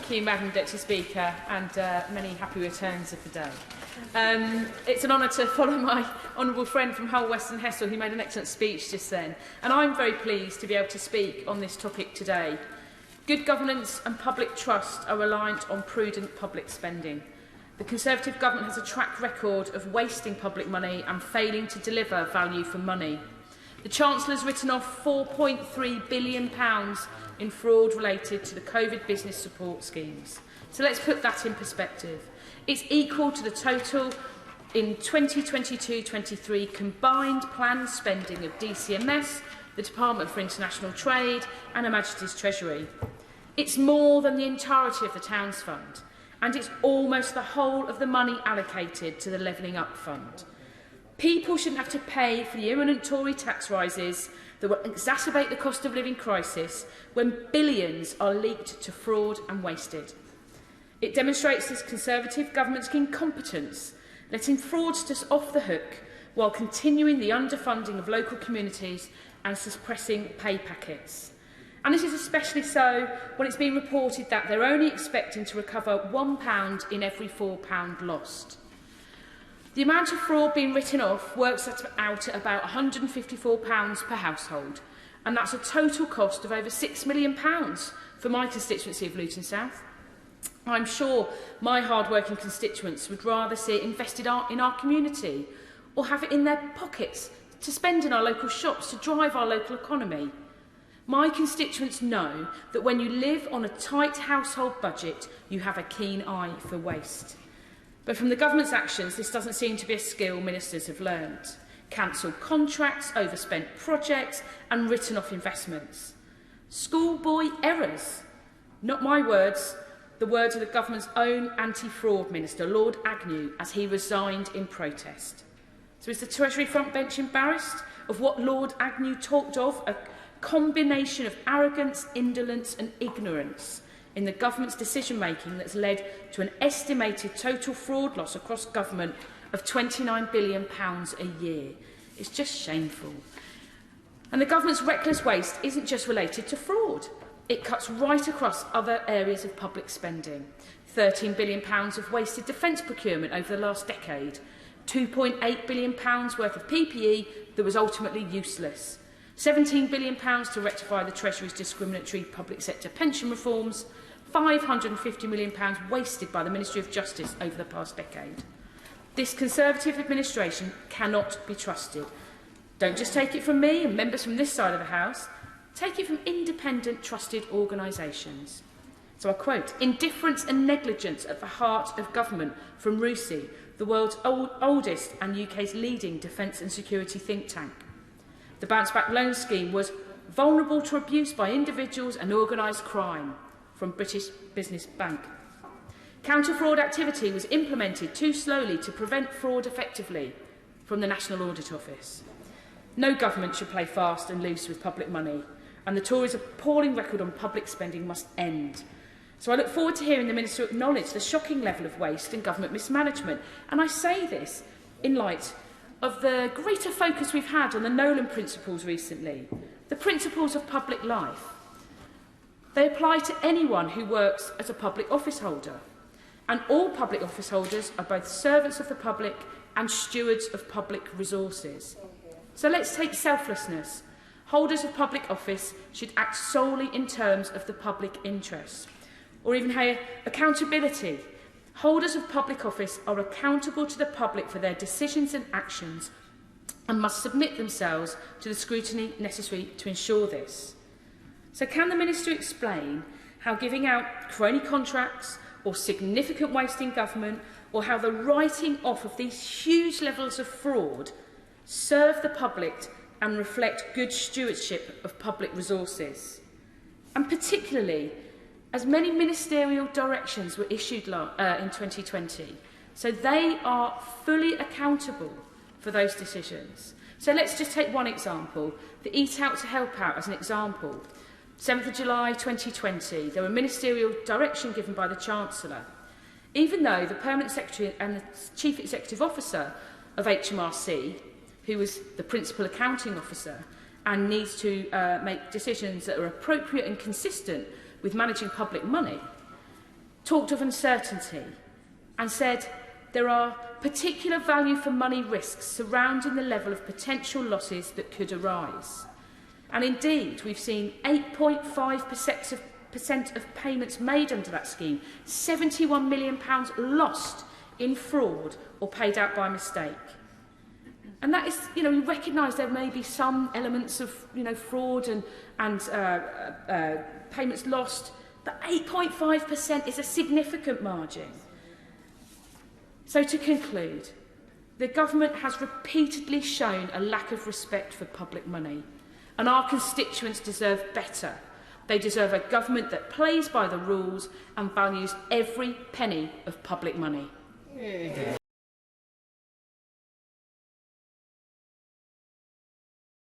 Thank you, Madam Deputy Speaker, and many happy returns of the day. It's an honour to follow my honourable friend from Hull, Western Hessel, who made an excellent speech just then. And I'm very pleased to be able to speak on this topic today. Good governance and public trust are reliant on prudent public spending. The Conservative government has a track record of wasting public money and failing to deliver value for money. The Chancellor has written off £4.3 billion in fraud related to the COVID business support schemes. So let's put that in perspective. It's equal to the total in 2022-23 combined planned spending of DCMS, the Department for International Trade and Her Majesty's Treasury. It's more than the entirety of the Towns Fund, and it's almost the whole of the money allocated to the Levelling Up Fund. People shouldn't have to pay for the imminent Tory tax rises that will exacerbate the cost of living crisis when billions are leaked to fraud and wasted. It demonstrates this Conservative government's incompetence, letting fraudsters off the hook while continuing the underfunding of local communities and suppressing pay packets. And this is especially so when it's been reported that they're only expecting to recover £1 in every £4 lost. The amount of fraud being written off works out at about £154 per household, and that's a total cost of over £6 million for my constituency of Luton South. I'm sure my hard-working constituents would rather see it invested in our community or have it in their pockets to spend in our local shops to drive our local economy. My constituents know that when you live on a tight household budget, you have a keen eye for waste. But from the government's actions, this doesn't seem to be a skill ministers have learnt. Cancelled contracts, overspent projects and written off investments. Schoolboy errors. Not my words, the words of the government's own anti-fraud minister, Lord Agnew, as he resigned in protest. So is the Treasury frontbench embarrassed of what Lord Agnew talked of, a combination of arrogance, indolence and ignorance in the government's decision-making that's led to an estimated total fraud loss across government of £29 billion a year? It's just shameful. And the government's reckless waste isn't just related to fraud. It cuts right across other areas of public spending. £13 billion of wasted defence procurement over the last decade. £2.8 billion worth of PPE that was ultimately useless. £17 billion to rectify the Treasury's discriminatory public sector pension reforms. £550 million wasted by the Ministry of Justice over the past decade. This Conservative administration cannot be trusted. Don't just take it from me and members from this side of the House. Take it from independent, trusted organisations. So I quote, "Indifference and negligence at the heart of government," from RUSI, the world's oldest and UK's leading defence and security think tank. The Bounce Back Loan Scheme was vulnerable to abuse by individuals and organised crime, from British Business Bank. Counter-fraud activity was implemented too slowly to prevent fraud effectively, from the National Audit Office. No government should play fast and loose with public money, and the Tories' appalling record on public spending must end. So I look forward to hearing the Minister acknowledge the shocking level of waste and government mismanagement. And I say this in light of the greater focus we've had on the Nolan principles recently, the principles of public life. They apply to anyone who works as a public office holder. And all public office holders are both servants of the public and stewards of public resources. So let's take selflessness. Holders of public office should act solely in terms of the public interest. Or even here, accountability. Holders of public office are accountable to the public for their decisions and actions and must submit themselves to the scrutiny necessary to ensure this. So can the Minister explain how giving out crony contracts or significant waste in government, or how the writing off of these huge levels of fraud serve the public and reflect good stewardship of public resources? And particularly, as many ministerial directions were issued in 2020, so they are fully accountable for those decisions. So let's just take one example, the Eat Out to Help Out as an example. 7th of July 2020, there were ministerial direction given by the Chancellor. Even though the Permanent Secretary and the Chief Executive Officer of HMRC, who was the Principal Accounting Officer and needs to make decisions that are appropriate and consistent with managing public money, talked of uncertainty and said there are particular value for money risks surrounding the level of potential losses that could arise. And indeed, we've seen 8.5% of payments made under that scheme, £71 million lost in fraud or paid out by mistake. And that is, we recognise there may be some elements of, fraud and payments lost, but 8.5% is a significant margin. So to conclude, the government has repeatedly shown a lack of respect for public money, and our constituents deserve better. They deserve a government that plays by the rules and values every penny of public money.